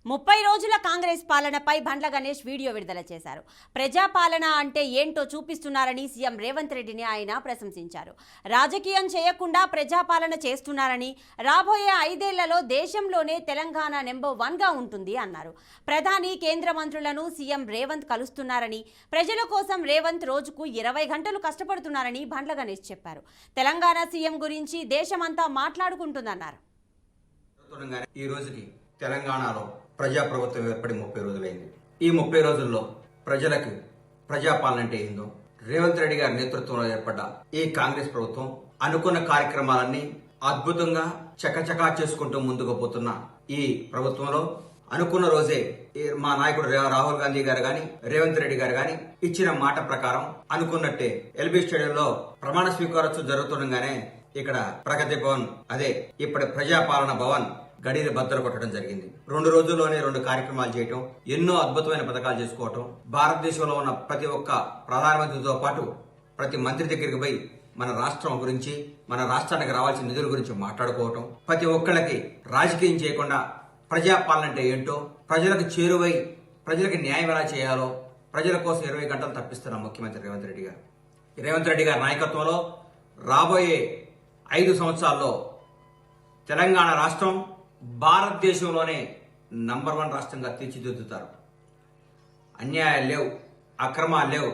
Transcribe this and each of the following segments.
30 రోజుల కాంగ్రెస్ పాలనపై బండ్ల గణేష్ వీడియో విడుదల చేశారు. ప్రజాపాలన అంటే ఏంటో చూపిస్తున్నారని సీఎం రేవంత్ రెడ్డిని ఆయన ప్రశంసించారు. రాజకీయం చేయకుండా ప్రజాపాలన చేస్తున్నారని, రాబోయే 5 ఏళ్లలో దేశంలోనే తెలంగాణ నెంబర్ 1 గా ఉంటుంది అన్నారు. ప్రధాని, కేంద్ర మంత్రులను సీఎం రేవంత్ కలుస్తున్నారని, ప్రజల కోసం రేవంత్ రోజుకు 20 గంటలు కష్టపడుతున్నారని బండ్ల గణేష్ చెప్పారు. తెలంగాణ సీఎం గురించి దేశమంతా మాట్లాడుకుంటుందన్నారు. ఈ రోజుకి తెలంగాణలో ప్రజాప్రభుత్వం ఏర్పడి 30 రోజులైంది. ఈ 30 రోజుల్లో ప్రజలకు ప్రజాపాలన అంటే ఏందో, రేవంత్ రెడ్డి గారి నేతృత్వంలో ఏర్పడ్డ ఈ కాంగ్రెస్ ప్రభుత్వం అనుకున్న కార్యక్రమాలన్నీ అద్భుతంగా చకచకా చేసుకుంటూ ముందుకు పోతున్న ఈ ప్రభుత్వంలో అనుకున్న రోజే మా నాయకుడు రాహుల్ గాంధీ గారు గాని, రేవంత్ రెడ్డి గారు గాని ఇచ్చిన మాట ప్రకారం అనుకున్నట్టే ఎల్బీ స్టేడియంలో ప్రమాణ స్వీకారోత్సవం జరుగుతుండగానే ఇక్కడ ప్రగతి భవన్, అదే ఇప్పటి ప్రజాపాలన భవన్ గడిని బద్దలు కొట్టడం జరిగింది. 2 రోజుల్లోనే 2 కార్యక్రమాలు చేయటం, ఎన్నో అద్భుతమైన పథకాలు చేసుకోవటం, భారతదేశంలో ఉన్న ప్రతి ఒక్క ప్రధానమంత్రితో పాటు ప్రతి మంత్రి దగ్గరికి పోయి మన రాష్ట్రం గురించి, మన రాష్ట్రానికి రావాల్సిన నిధుల గురించి మాట్లాడుకోవటం, ప్రతి ఒక్కళ్ళకి రాజకీయం చేయకుండా ప్రజాపాలన అంటే ఏంటో, ప్రజలకు చేరువై ప్రజలకు న్యాయం ఎలా చేయాలో ప్రజల కోసం 20 గంటలు తప్పిస్తున్న ముఖ్యమంత్రి రేవంత్ రెడ్డి గారు. రేవంత్ రెడ్డి గారి నాయకత్వంలో రాబోయే 5 సంవత్సరాల్లో తెలంగాణ రాష్ట్రం భారతదేశంలోనే నంబర్ 1 రాష్ట్రంగా తీర్చిదిద్దుతారు. అన్యాయాలు లేవు, అక్రమాలు లేవు,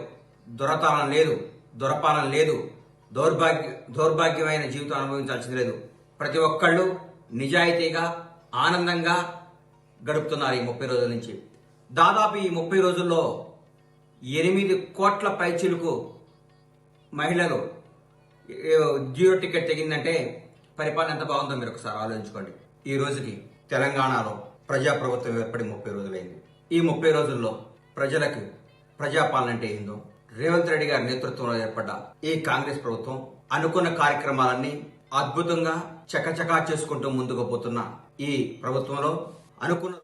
దొరతనం లేదు, దొరపాలన లేదు, దౌర్భాగ్యమైన జీవితం అనుభవించాల్సింది లేదు. ప్రతి ఒక్కళ్ళు నిజాయితీగా ఆనందంగా గడుపుతున్నారు ఈ 30 రోజుల నుంచి. దాదాపు ఈ 30 రోజుల్లో 8 కోట్ల పైచిలకు మహిళలు జియో టికెట్ తెగిందంటే పరిపాలన ఎంత బాగుందో మీరు ఒకసారి ఆలోచించుకోండి. ఈ రోజుకి తెలంగాణలో ప్రజాప్రభుత్వం ఏర్పడి 30 రోజులైంది. ఈ 30 రోజుల్లో ప్రజలకు ప్రజాపాలన అంటే ఏందో, రేవంత్ రెడ్డి గారి నేతృత్వంలో ఏర్పడ్డ ఈ కాంగ్రెస్ ప్రభుత్వం అనుకున్న కార్యక్రమాలన్నీ అద్భుతంగా చకచకా చేసుకుంటూ ముందుకు పోతున్న ఈ ప్రభుత్వంలో అనుకున్న